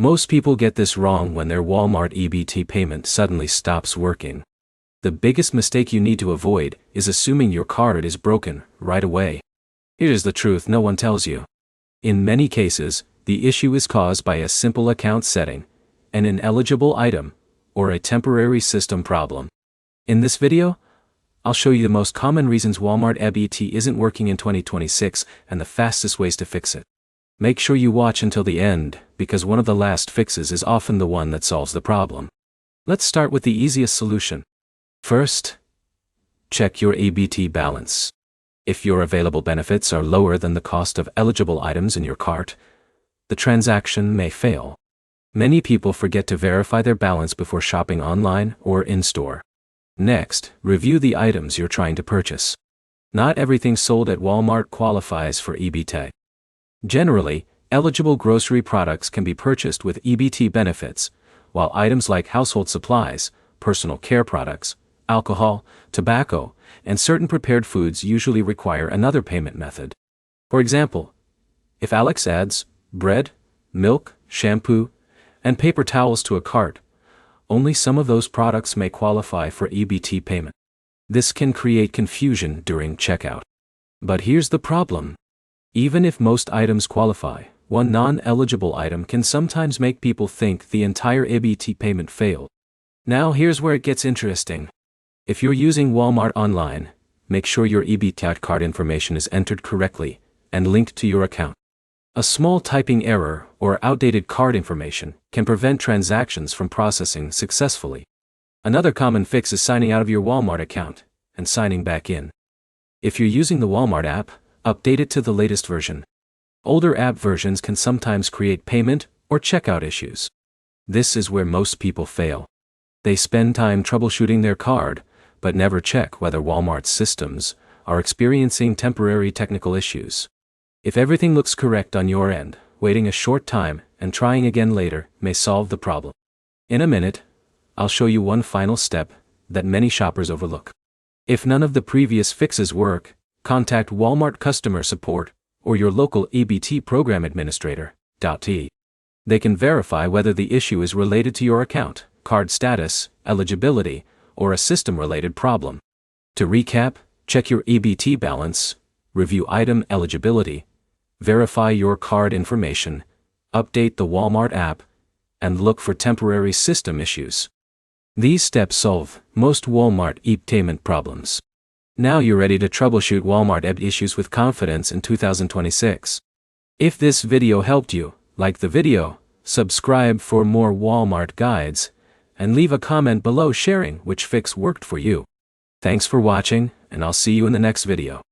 Most people get this wrong when their Walmart EBT payment suddenly stops working. The biggest mistake you need to avoid is assuming your card is broken right away. Here's the truth no one tells you. In many cases, the issue is caused by a simple account setting, an ineligible item, or a temporary system problem. In this video, I'll show you the most common reasons Walmart EBT isn't working in 2026 and the fastest ways to fix it. Make sure you watch until the end, because one of the last fixes is often the one that solves the problem. Let's start with the easiest solution. First, check your EBT balance. If your available benefits are lower than the cost of eligible items in your cart, the transaction may fail. Many people forget to verify their balance before shopping online or in-store. Next, review the items you're trying to purchase. Not everything sold at Walmart qualifies for EBT. Generally, eligible grocery products can be purchased with EBT benefits, while items like household supplies, personal care products, alcohol, tobacco, and certain prepared foods usually require another payment method. For example, if Alex adds bread, milk, shampoo, and paper towels to a cart, only some of those products may qualify for EBT payment. This can create confusion during checkout. But here's the problem. Even if most items qualify, one non-eligible item can sometimes make people think the entire EBT payment failed. Now here's where it gets interesting. If you're using Walmart online, make sure your EBT card information is entered correctly and linked to your account. A small typing error or outdated card information can prevent transactions from processing successfully. Another common fix is signing out of your Walmart account and signing back in. If you're using the Walmart app, update it to the latest version. Older app versions can sometimes create payment or checkout issues. This is where most people fail. They spend time troubleshooting their card, but never check whether Walmart's systems are experiencing temporary technical issues. If everything looks correct on your end, waiting a short time and trying again later may solve the problem. In a minute, I'll show you one final step that many shoppers overlook. If none of the previous fixes work, contact Walmart customer support or your local EBT program administrator. They can verify whether the issue is related to your account, card status, eligibility, or a system-related problem. To recap, check your EBT balance, review item eligibility, verify your card information, update the Walmart app, and look for temporary system issues. These steps solve most Walmart e-payment problems. Now you're ready to troubleshoot Walmart EBT issues with confidence in 2026. If this video helped you, like the video, subscribe for more Walmart guides, and leave a comment below sharing which fix worked for you. Thanks for watching, and I'll see you in the next video.